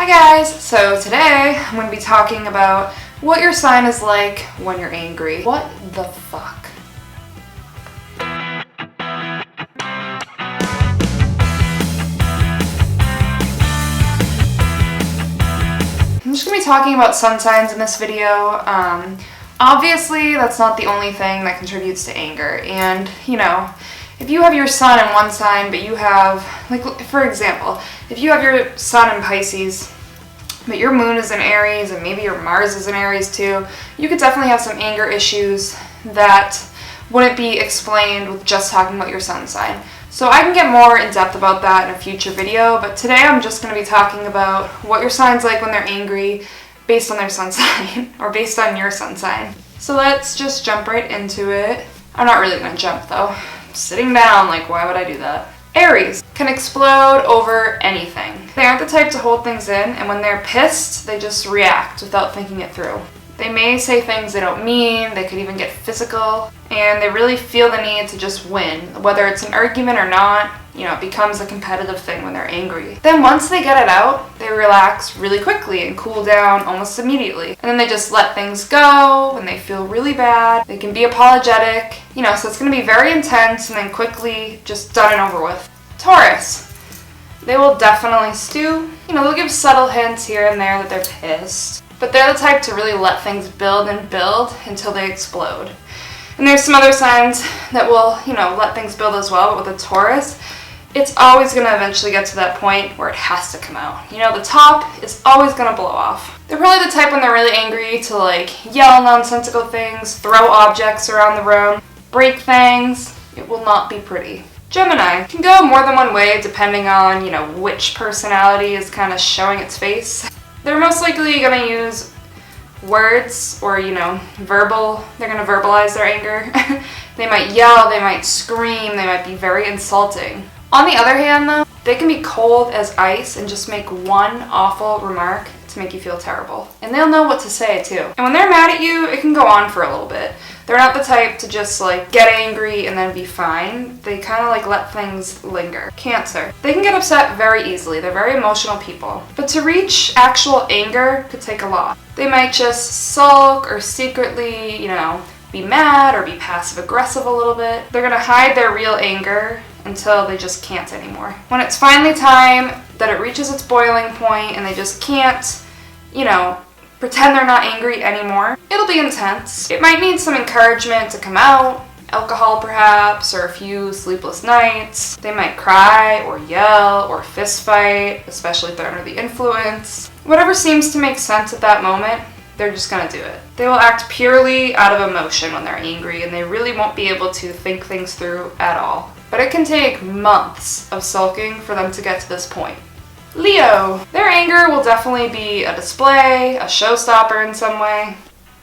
Hi guys! So today I'm going to be talking about what your sign is like when you're angry. What the fuck? I'm just going to be talking about sun signs in this video. Obviously that's not the only thing that contributes to anger, and if you have your sun in one sign, but you have, like, for example, if you have your sun in Pisces, but your moon is in Aries, and maybe your Mars is in Aries too, you could definitely have some anger issues that wouldn't be explained with just talking about your sun sign. So I can get more in depth about that in a future video, but today I'm just going to be talking about what your sign's like when they're angry based on their sun sign, or based on your sun sign. So let's just jump right into it. I'm not really going to jump though. Sitting down, like, why would I do that? Aries can explode over anything. They aren't the type to hold things in, and when they're pissed, they just react without thinking it through. They may say things they don't mean, they could even get physical, and they really feel the need to just win. Whether it's an argument or not, it becomes a competitive thing when they're angry. Then once they get it out, they relax really quickly and cool down almost immediately. And then they just let things go when they feel really bad. They can be apologetic, so it's going to be very intense and then quickly just done and over with. Taurus. They will definitely stew. They'll give subtle hints here and there that they're pissed. But they're the type to really let things build and build until they explode. And there's some other signs that will, let things build as well, but with a Taurus, it's always going to eventually get to that point where it has to come out. The top is always going to blow off. They're probably the type when they're really angry to yell nonsensical things, throw objects around the room, break things. It will not be pretty. Gemini can go more than one way depending on, which personality is kind of showing its face. They're most likely going to use words or, verbal. They're going to verbalize their anger. They might yell, they might scream, they might be very insulting. On the other hand, though, they can be cold as ice and just make one awful remark to make you feel terrible. And they'll know what to say, too. And when they're mad at you, it can go on for a little bit. They're not the type to just, get angry and then be fine. They kind of, let things linger. Cancer. They can get upset very easily. They're very emotional people. But to reach actual anger could take a lot. They might just sulk or secretly, be mad or be passive-aggressive a little bit. They're going to hide their real anger until they just can't anymore. When it's finally time that it reaches its boiling point and they just can't, pretend they're not angry anymore, it'll be intense. It might need some encouragement to come out, alcohol perhaps, or a few sleepless nights. They might cry or yell or fist fight, especially if they're under the influence. Whatever seems to make sense at that moment, they're just gonna do it. They will act purely out of emotion when they're angry, and they really won't be able to think things through at all. But it can take months of sulking for them to get to this point. Leo. Their anger will definitely be a display, a showstopper in some way.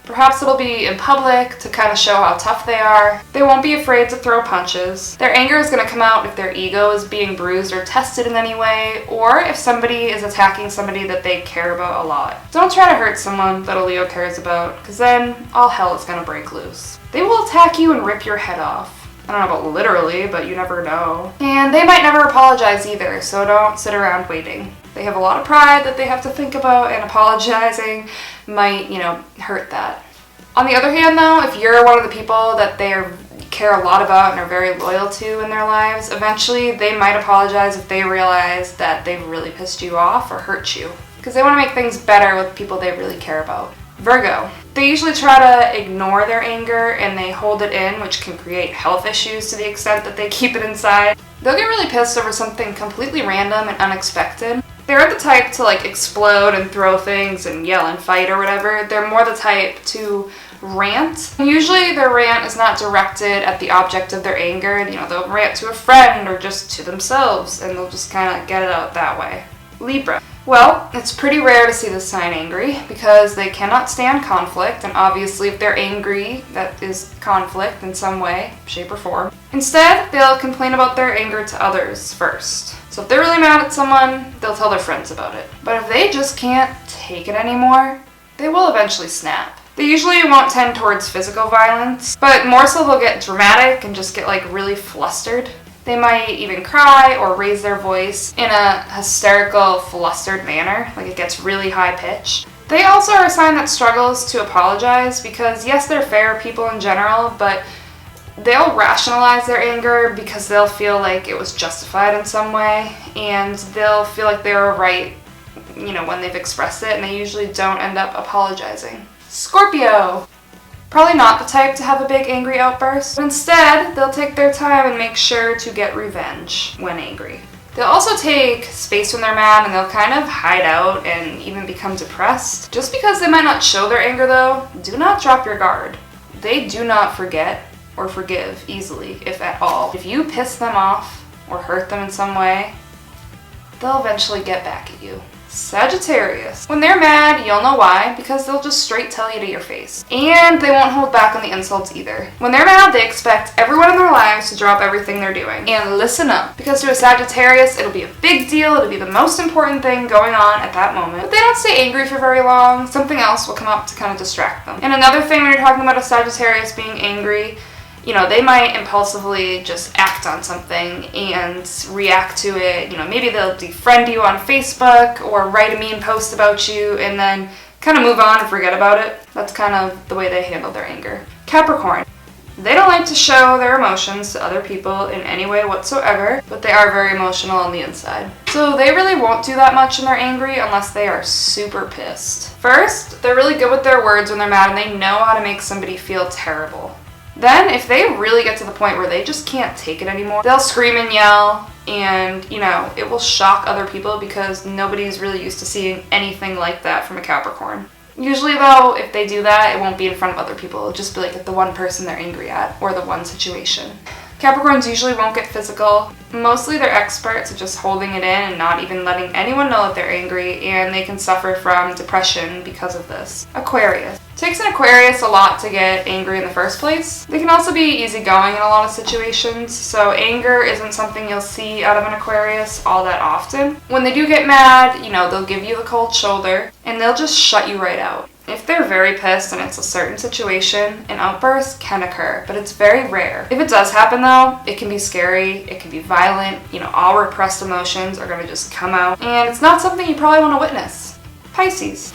Perhaps it'll be in public to kind of show how tough they are. They won't be afraid to throw punches. Their anger is going to come out if their ego is being bruised or tested in any way, or if somebody is attacking somebody that they care about a lot. Don't try to hurt someone that a Leo cares about, because then all hell is going to break loose. They will attack you and rip your head off. I don't know about literally, but you never know. And they might never apologize either, so don't sit around waiting. They have a lot of pride that they have to think about, and apologizing might, hurt that. On the other hand, though, if you're one of the people that they care a lot about and are very loyal to in their lives, eventually they might apologize if they realize that they've really pissed you off or hurt you, because they want to make things better with people they really care about. Virgo. They usually try to ignore their anger and they hold it in, which can create health issues to the extent that they keep it inside. They'll get really pissed over something completely random and unexpected. They're the type to explode and throw things and yell and fight or whatever. They're more the type to rant. Usually their rant is not directed at the object of their anger. They'll rant to a friend or just to themselves, and they'll just kind of get it out that way. Libra. Well, it's pretty rare to see this sign angry because they cannot stand conflict, and obviously if they're angry, that is conflict in some way, shape, or form. Instead, they'll complain about their anger to others first. So if they're really mad at someone, they'll tell their friends about it. But if they just can't take it anymore, they will eventually snap. They usually won't tend towards physical violence, but more so they'll get dramatic and just get really flustered. They might even cry or raise their voice in a hysterical, flustered manner, like it gets really high pitched. They also are a sign that struggles to apologize because, yes, they're fair people in general, but they'll rationalize their anger because they'll feel like it was justified in some way, and they'll feel like they were right, when they've expressed it, and they usually don't end up apologizing. Scorpio! Probably not the type to have a big angry outburst, but instead, they'll take their time and make sure to get revenge when angry. They'll also take space when they're mad, and they'll kind of hide out and even become depressed. Just because they might not show their anger though, do not drop your guard. They do not forget or forgive easily, if at all. If you piss them off or hurt them in some way, they'll eventually get back at you. Sagittarius. When they're mad, you'll know why, because they'll just straight tell you to your face. And they won't hold back on the insults either. When they're mad, they expect everyone in their lives to drop everything they're doing. And listen up, because to a Sagittarius, it'll be a big deal, it'll be the most important thing going on at that moment. But they don't stay angry for very long, something else will come up to kind of distract them. And another thing when you're talking about a Sagittarius being angry, they might impulsively just act on something and react to it. Maybe they'll defriend you on Facebook or write a mean post about you and then kind of move on and forget about it. That's kind of the way they handle their anger. Capricorn. They don't like to show their emotions to other people in any way whatsoever, but they are very emotional on the inside. So they really won't do that much when they're angry unless they are super pissed. First, they're really good with their words when they're mad, and they know how to make somebody feel terrible. Then, if they really get to the point where they just can't take it anymore, they'll scream and yell, and, it will shock other people because nobody's really used to seeing anything like that from a Capricorn. Usually, though, if they do that, it won't be in front of other people. It'll just be like the one person they're angry at, or the one situation. Capricorns usually won't get physical. Mostly they're experts at just holding it in and not even letting anyone know that they're angry, and they can suffer from depression because of this. Aquarius. It takes an Aquarius a lot to get angry in the first place. They can also be easygoing in a lot of situations, so anger isn't something you'll see out of an Aquarius all that often. When they do get mad, they'll give you the cold shoulder, and they'll just shut you right out. If they're very pissed and it's a certain situation, an outburst can occur, but it's very rare. If it does happen though, it can be scary, it can be violent, all repressed emotions are gonna just come out, and it's not something you probably want to witness. Pisces.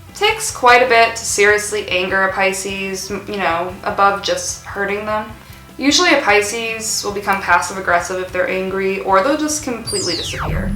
It takes quite a bit to seriously anger a Pisces, above just hurting them. Usually a Pisces will become passive aggressive if they're angry, or they'll just completely disappear.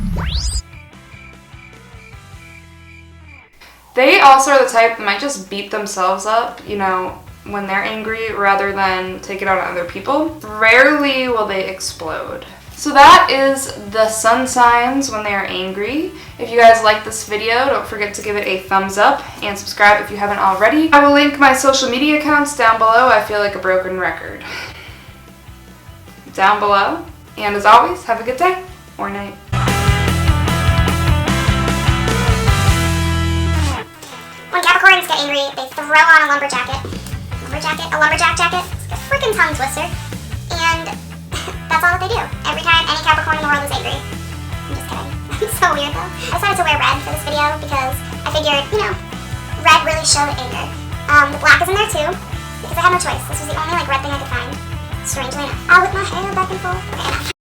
They also are the type that might just beat themselves up, when they're angry rather than take it out on other people. Rarely will they explode. So that is the sun signs when they are angry. If you guys like this video, don't forget to give it a thumbs up and subscribe if you haven't already. I will link my social media accounts down below. I feel like a broken record. Down below. And as always, have a good day or night. When Capricorns get angry, they throw on a lumberjack jacket, a freaking tongue twister, and that's all that they do. Every time any Capricorn in the world is angry. I'm just kidding. It's so weird though. I decided to wear red for this video because I figured, red really showed anger. The black is in there too, because I had no choice. This was the only red thing I could find, strangely enough. I'll whip my hair back and forth. Okay, enough.